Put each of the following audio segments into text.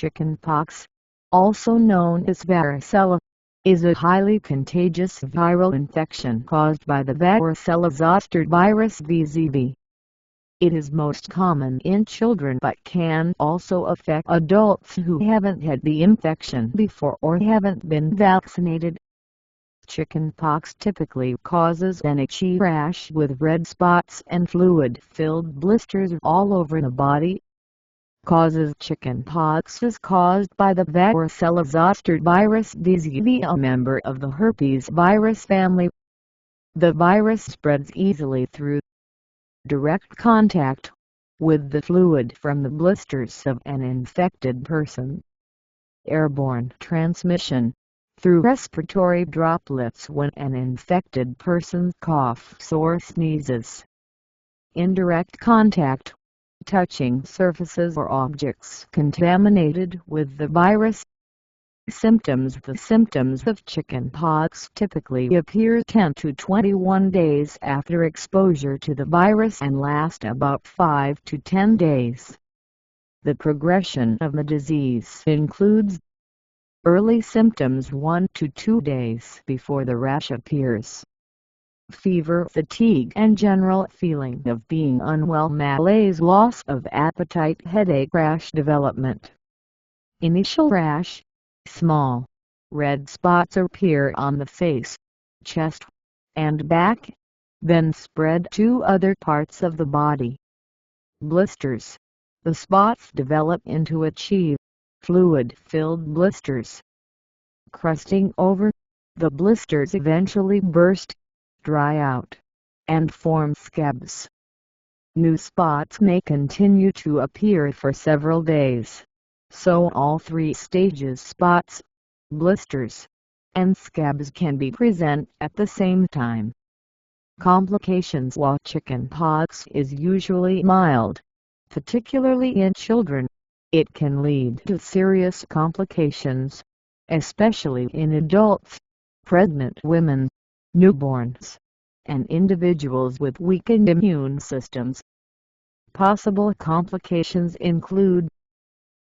Chickenpox, also known as varicella, is a highly contagious viral infection caused by the varicella-zoster virus VZV. It is most common in children but can also affect adults who haven't had the infection before or haven't been vaccinated. Chickenpox typically causes an itchy rash with red spots and fluid-filled blisters all over the body. Causes chickenpox is caused by the varicella-zoster virus VZV, a member of the herpes virus family. The virus spreads easily through direct contact with the fluid from the blisters of an infected person. Airborne transmission through respiratory droplets when an infected person coughs or sneezes. Indirect contact, touching surfaces or objects contaminated with the virus. Symptoms: the symptoms of chickenpox typically appear 10 to 21 days after exposure to the virus and last about 5 to 10 days. The progression of the disease includes early symptoms 1 to 2 days before the rash appears. Fever, fatigue and general feeling of being unwell, malaise, loss of appetite, headache, rash development. Initial rash. Small, red spots appear on the face, chest, and back, then spread to other parts of the body. Blisters. The spots develop into itchy, fluid-filled blisters. Crusting over. The blisters eventually burst, dry out, and form scabs. New spots may continue to appear for several days, so all three stages, spots, blisters, and scabs, can be present at the same time. Complications: while chickenpox is usually mild, particularly in children, it can lead to serious complications, especially in adults, pregnant women, newborns, and individuals with weakened immune systems. Possible complications include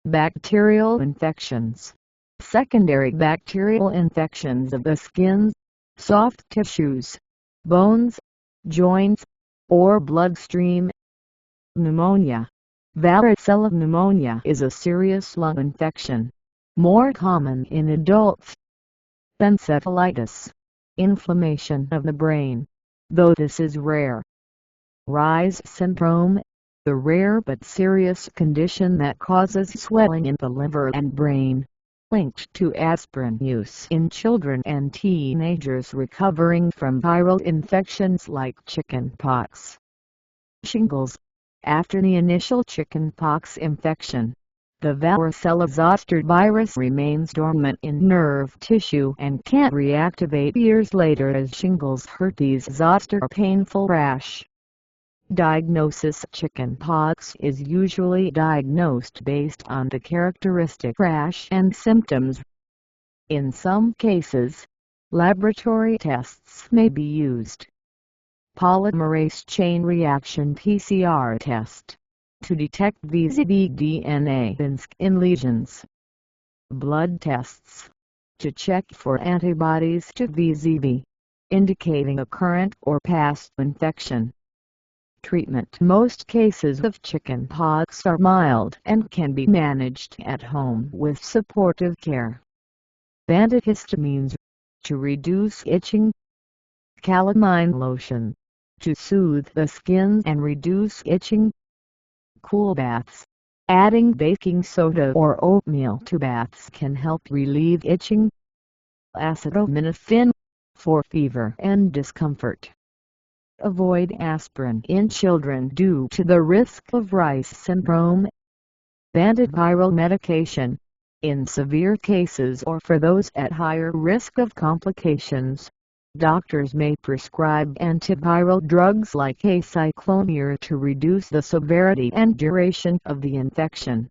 bacterial infections, secondary bacterial infections of the skin, soft tissues, bones, joints, or bloodstream. Pneumonia. Varicella pneumonia is a serious lung infection, more common in adults. Encephalitis. Inflammation of the brain, though this is rare. Reye's syndrome. The rare but serious condition that causes swelling in the liver and brain, linked to aspirin use in children and teenagers recovering from viral infections like chickenpox. Shingles. After the initial chickenpox infection, the varicella-zoster virus remains dormant in nerve tissue and can't reactivate years later as shingles, herpes zoster, or painful rash. Diagnosis: chickenpox is usually diagnosed based on the characteristic rash and symptoms. In some cases, laboratory tests may be used. Polymerase chain reaction (PCR) test to detect VZV DNA in skin lesions. Blood tests to check for antibodies to VZV, indicating a current or past infection. Treatment: most cases of chickenpox are mild and can be managed at home with supportive care. Antihistamines to reduce itching. Calamine lotion to soothe the skin and reduce itching. Cool baths. Adding baking soda or oatmeal to baths can help relieve itching. Acetaminophen for fever and discomfort. Avoid aspirin in children due to the risk of Reye's syndrome. Antiviral medication. In severe cases or for those at higher risk of complications, doctors may prescribe antiviral drugs like acyclovir to reduce the severity and duration of the infection.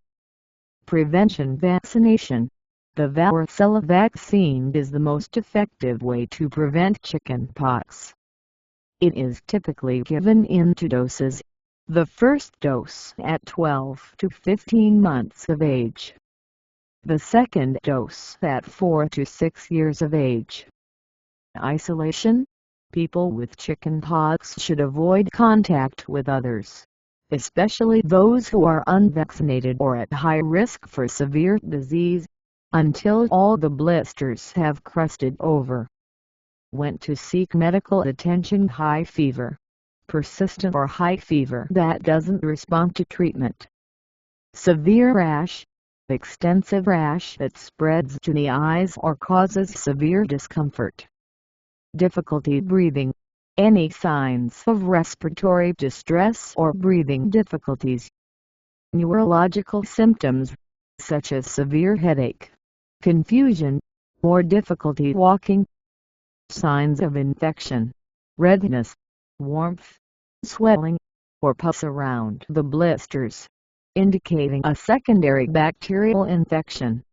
Prevention: vaccination. The varicella vaccine is the most effective way to prevent chickenpox. It is typically given in 2 doses, the first dose at 12 to 15 months of age. the second dose at 4 to 6 years of age. Isolation. People with chickenpox should avoid contact with others, especially those who are unvaccinated or at high risk for severe disease, until all the blisters have crusted over. When to seek medical attention: high fever, persistent or high fever that doesn't respond to treatment. Severe rash, extensive rash that spreads to the eyes or causes severe discomfort. Difficulty breathing, any signs of respiratory distress or breathing difficulties. Neurological symptoms, such as severe headache, confusion, or difficulty walking. Signs of infection: redness, warmth, swelling, or pus around the blisters, indicating a secondary bacterial infection.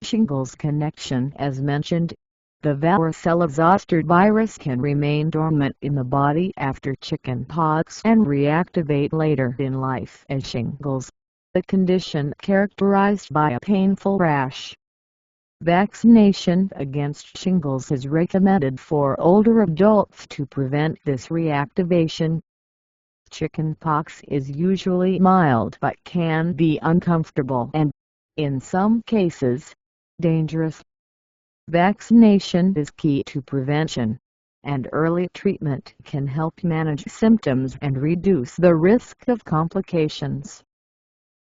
Shingles connection: as mentioned, the varicella-zoster virus can remain dormant in the body after chickenpox and reactivate later in life as shingles, a condition characterized by a painful rash. Vaccination against shingles is recommended for older adults to prevent this reactivation. Chickenpox is usually mild but can be uncomfortable and, in some cases, dangerous. Vaccination is key to prevention, and early treatment can help manage symptoms and reduce the risk of complications.